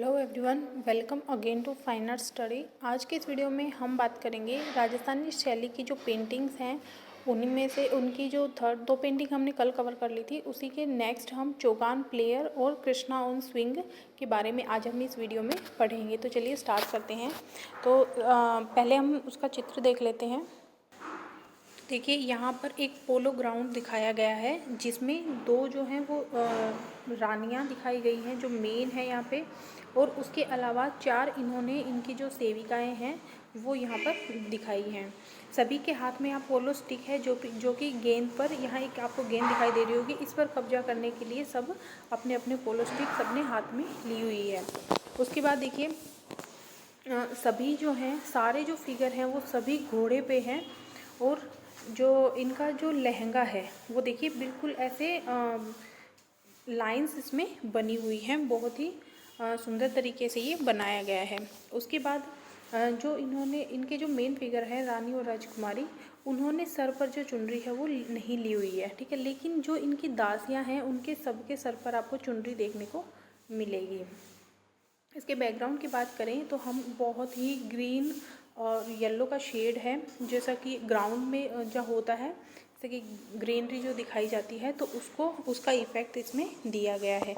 Hello everyone, welcome again to fine art study. आज के इस वीडियो में हम बात करेंगे राजस्थानी शैली की जो पेंटिंग्स हैं उन्हीं में से उनकी जो थर्ड दो पेंटिंग हमने कल कवर कर ली थी, उसी के नेक्स्ट हम चौगान प्लेयर और कृष्णा ऑन स्विंग के बारे में आज हम इस वीडियो में पढ़ेंगे। तो चलिए स्टार्ट करते हैं। तो पहले हम उसका चित्र देख लेते हैं। देखिए यहाँ पर एक पोलो ग्राउंड दिखाया गया है जिसमें दो जो हैं वो रानियाँ दिखाई गई हैं जो मेन है यहाँ पे, और उसके अलावा चार इन्होंने इनकी जो सेविकाएं हैं वो यहाँ पर दिखाई हैं। सभी के हाथ में यहाँ पोलो स्टिक है जो कि गेंद पर, यहाँ एक आपको गेंद दिखाई दे रही होगी, इस पर कब्जा करने के लिए सब अपने अपने पोलो स्टिक अपने हाथ में ली हुई है। उसके बाद देखिए सभी जो हैं, सारे जो फिगर हैं वो सभी घोड़े पे हैं, और जो इनका जो लहंगा है वो देखिए बिल्कुल ऐसे लाइंस इसमें बनी हुई हैं, बहुत ही सुंदर तरीके से ये बनाया गया है। उसके बाद जो इन्होंने, इनके जो मेन फिगर हैं रानी और राजकुमारी, उन्होंने सर पर जो चुनरी है वो नहीं ली हुई है, ठीक है। लेकिन जो इनकी दासियां हैं उनके सबके सर पर आपको चुनरी देखने को मिलेगी। इसके बैकग्राउंड की बात करें तो हम बहुत ही ग्रीन और येलो का शेड है, जैसा कि ग्राउंड में जो होता है, जैसे कि ग्रीनरी जो दिखाई जाती है तो उसका इफ़ेक्ट इसमें दिया गया है।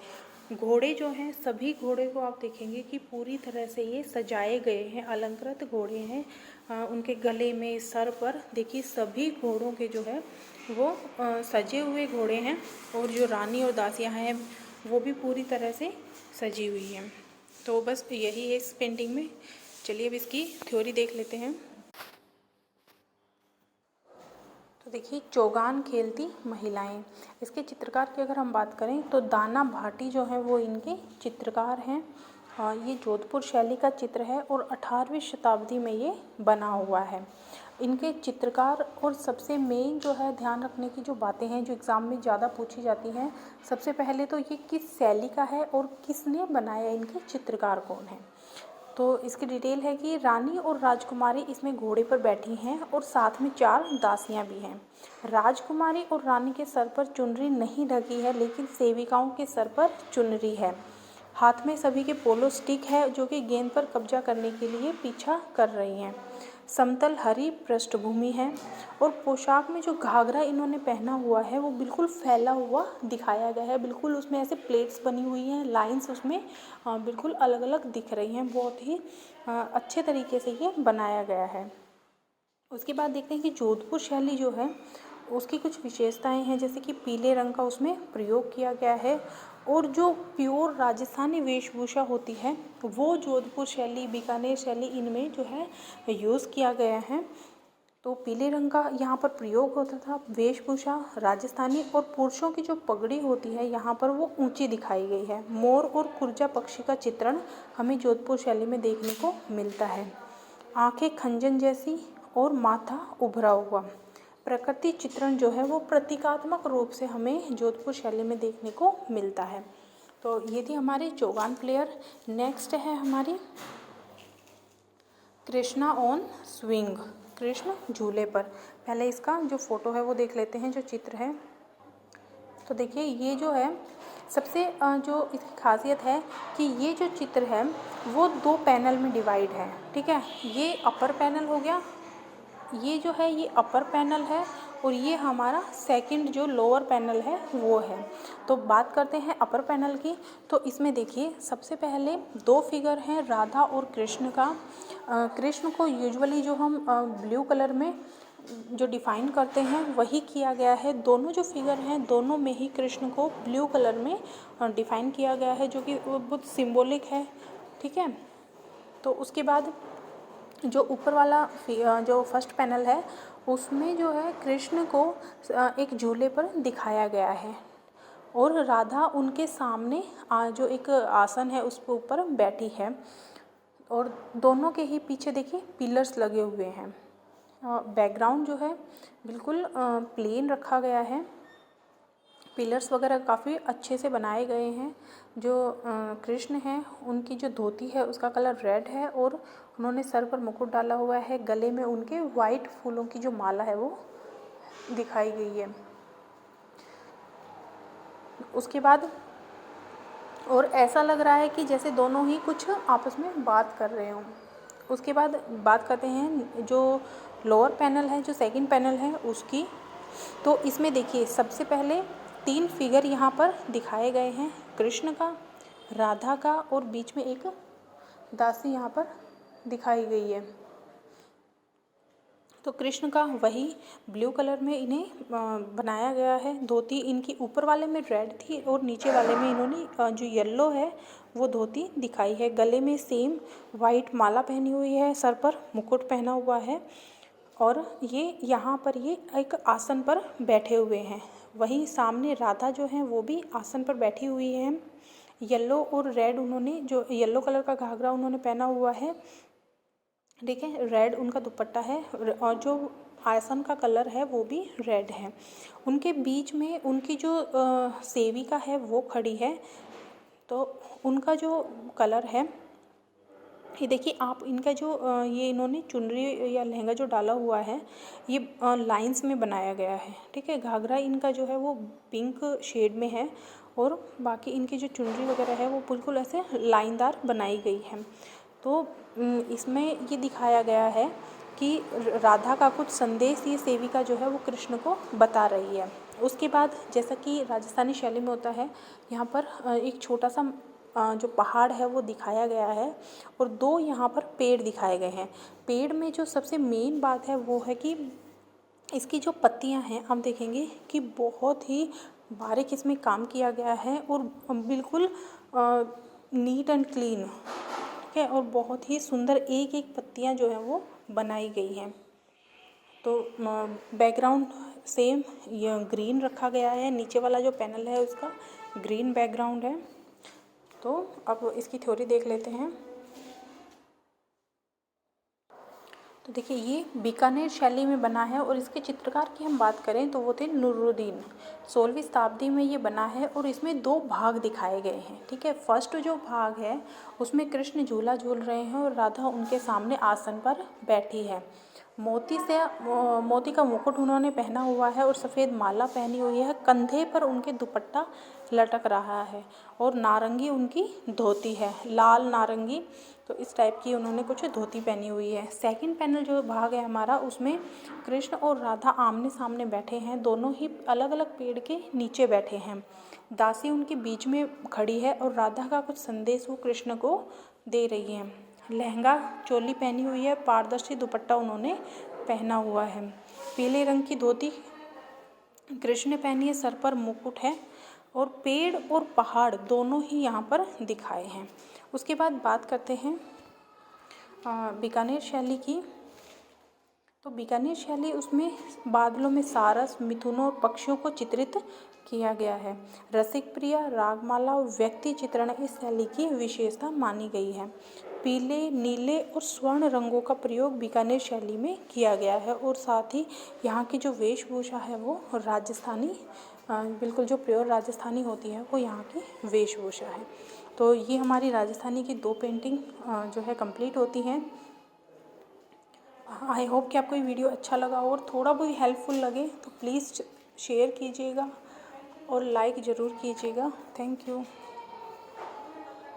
घोड़े जो हैं, सभी घोड़े को आप देखेंगे कि पूरी तरह से ये सजाए गए हैं, अलंकृत घोड़े हैं। उनके गले में, सर पर देखिए सभी घोड़ों के जो है वो सजे हुए घोड़े हैं, और जो रानी और दासियाँ हैं वो भी पूरी तरह से सजी हुई हैं। तो बस यही है इस पेंटिंग में। चलिए अब इसकी थ्योरी देख लेते हैं। तो देखिए, चौगान खेलती महिलाएं, इसके चित्रकार की अगर हम बात करें तो दाना भाटी जो है वो इनके चित्रकार हैं। ये जोधपुर शैली का चित्र है और 18वीं शताब्दी में ये बना हुआ है। इनके चित्रकार और सबसे मेन जो है ध्यान रखने की जो बातें हैं जो एग्ज़ाम में ज़्यादा पूछी जाती हैं, सबसे पहले तो ये किस शैली का है और किसने बनाया, इनके चित्रकार कौन है। तो इसकी डिटेल है कि रानी और राजकुमारी इसमें घोड़े पर बैठी हैं और साथ में चार दासियां भी हैं। राजकुमारी और रानी के सर पर चुनरी नहीं ढकी है, लेकिन सेविकाओं के सर पर चुनरी है। हाथ में सभी के पोलो स्टिक है जो कि गेंद पर कब्जा करने के लिए पीछा कर रही हैं। समतल हरी पृष्ठभूमि है, और पोशाक में जो घाघरा इन्होंने पहना हुआ है वो बिल्कुल फैला हुआ दिखाया गया है। बिल्कुल उसमें ऐसे प्लेट्स बनी हुई हैं, लाइंस उसमें बिल्कुल अलग अलग दिख रही हैं। बहुत ही अच्छे तरीके से ये बनाया गया है। उसके बाद देखते हैं कि जोधपुर शैली जो है उसकी कुछ विशेषताएं हैं, जैसे कि पीले रंग का उसमें प्रयोग किया गया है, और जो प्योर राजस्थानी वेशभूषा होती है वो जोधपुर शैली, बीकानेर शैली, इनमें जो है यूज़ किया गया है। तो पीले रंग का यहाँ पर प्रयोग होता था। वेशभूषा राजस्थानी, और पुरुषों की जो पगड़ी होती है यहाँ पर वो ऊंची दिखाई गई है। मोर और कुर्जा पक्षी का चित्रण हमें जोधपुर शैली में देखने को मिलता है। आंखें खंजन जैसी और माथा उभरा हुआ प्रकृति चित्रण जो है वो प्रतीकात्मक रूप से हमें जोधपुर शैली में देखने को मिलता है। तो ये थी हमारी चौगान प्लेयर। नेक्स्ट है हमारी कृष्णा ऑन स्विंग, कृष्ण झूले पर। पहले इसका जो फोटो है वो देख लेते हैं, जो चित्र है। तो देखिए ये जो है सबसे जो इसकी खासियत है कि ये जो चित्र है वो दो पैनल में डिवाइड है, ठीक है। ये अपर पैनल हो गया, ये जो है ये अपर पैनल है, और ये हमारा सेकंड जो लोअर पैनल है वो है। तो बात करते हैं अपर पैनल की। तो इसमें देखिए सबसे पहले दो फिगर हैं राधा और कृष्ण का। कृष्ण को यूजुअली जो हम ब्लू कलर में जो डिफ़ाइन करते हैं वही किया गया है। दोनों जो फिगर हैं दोनों में ही कृष्ण को ब्लू कलर में डिफ़ाइन किया गया है, जो कि बहुत सिंबॉलिक है, ठीक है। तो उसके बाद जो ऊपर वाला जो फर्स्ट पैनल है उसमें जो है कृष्ण को एक झूले पर दिखाया गया है, और राधा उनके सामने जो एक आसन है उसके ऊपर बैठी है, और दोनों के ही पीछे देखिए पिलर्स लगे हुए हैं। बैकग्राउंड जो है बिल्कुल प्लेन रखा गया है। पिलर्स वगैरह काफ़ी अच्छे से बनाए गए हैं। जो कृष्ण हैं उनकी जो धोती है उसका कलर रेड है, और उन्होंने सर पर मुकुट डाला हुआ है। गले में उनके वाइट फूलों की जो माला है वो दिखाई गई है। उसके बाद और ऐसा लग रहा है कि जैसे दोनों ही कुछ आपस में बात कर रहे हों। उसके बाद बात करते हैं जो लोअर पैनल है, जो सेकंड पैनल है उसकी। तो इसमें देखिए सबसे पहले 3 फिगर यहाँ पर दिखाए गए हैं, कृष्ण का, राधा का और बीच में एक दासी यहाँ पर दिखाई गई है। तो कृष्ण का वही ब्लू कलर में इन्हें बनाया गया है। धोती इनकी ऊपर वाले में रेड थी और नीचे वाले में इन्होंने जो येलो है वो धोती दिखाई है। गले में सेम वाइट माला पहनी हुई है, सर पर मुकुट पहना हुआ है और ये यहाँ पर ये एक आसन पर बैठे हुए हैं। वहीं सामने राधा जो है वो भी आसन पर बैठी हुई है। येलो और रेड उन्होंने जो येलो कलर का घाघरा उन्होंने पहना हुआ है, ठीक है, रेड उनका दुपट्टा है और जो आसन का कलर है वो भी रेड है। उनके बीच में उनकी जो सेविका है वो खड़ी है। तो उनका जो कलर है, ये देखिए आप, इनका जो ये इन्होंने चुनरी या लहंगा जो डाला हुआ है ये लाइंस में बनाया गया है, ठीक है। घाघरा इनका जो है वो पिंक शेड में है और बाकी इनकी जो चुनरी वगैरह है वो बिल्कुल ऐसे लाइनदार बनाई गई है। तो इसमें ये दिखाया गया है कि राधा का कुछ संदेश ये सेविका जो है वो कृष्ण को बता रही है। उसके बाद जैसा कि राजस्थानी शैली में होता है, यहाँ पर एक छोटा सा जो पहाड़ है वो दिखाया गया है और 2 यहाँ पर पेड़ दिखाए गए हैं। पेड़ में जो सबसे मेन बात है वो है कि इसकी जो पत्तियाँ हैं हम देखेंगे कि बहुत ही बारीक इसमें काम किया गया है और बिल्कुल नीट एंड क्लीन, ठीक है, और बहुत ही सुंदर एक एक पत्तियाँ जो हैं वो बनाई गई हैं। तो बैकग्राउंड सेम ये ग्रीन रखा गया है, नीचे वाला जो पैनल है उसका ग्रीन बैकग्राउंड है। तो अब इसकी थ्योरी देख लेते हैं। तो देखिए ये बीकानेर शैली में बना है और इसके चित्रकार की हम बात करें तो वो थे नूरुद्दीन। 16वीं शताब्दी में ये बना है और इसमें 2 भाग दिखाए गए हैं, ठीक है। फर्स्ट जो भाग है उसमें कृष्ण झूला झूल रहे हैं और राधा उनके सामने आसन पर बैठी है। मोती का मुकुट उन्होंने पहना हुआ है और सफ़ेद माला पहनी हुई है। कंधे पर उनके दुपट्टा लटक रहा है और नारंगी उनकी धोती है, लाल नारंगी, तो इस टाइप की उन्होंने कुछ धोती पहनी हुई है। सेकंड पैनल जो भाग है हमारा उसमें कृष्ण और राधा आमने सामने बैठे हैं, दोनों ही अलग अलग पेड़ के नीचे बैठे हैं। दासी उनके बीच में खड़ी है और राधा का कुछ संदेश वो कृष्ण को दे रही है। लहंगा चोली पहनी हुई है, पारदर्शी दुपट्टा उन्होंने पहना हुआ है। पीले रंग की धोती कृष्ण ने पहनी है, सर पर मुकुट है और पेड़ और पहाड़ दोनों ही यहाँ पर दिखाए हैं। उसके बाद बात करते हैं बीकानेर शैली की। तो बीकानेर शैली उसमें बादलों में सारस, मिथुनों और पक्षियों को चित्रित किया गया है। रसिक प्रिया, रागमाला और व्यक्ति चित्रण इस शैली की विशेषता मानी गई है। पीले, नीले और स्वर्ण रंगों का प्रयोग बीकानेर शैली में किया गया है और साथ ही यहाँ की जो वेशभूषा है वो राजस्थानी, बिल्कुल जो प्योर राजस्थानी होती है वो यहाँ की वेशभूषा है। तो ये हमारी राजस्थानी की 2 पेंटिंग जो है कंप्लीट होती हैं। आई होप कि आपको ये वीडियो अच्छा लगा और थोड़ा भी हेल्पफुल लगे तो प्लीज़ शेयर कीजिएगा और लाइक ज़रूर कीजिएगा। Thank you.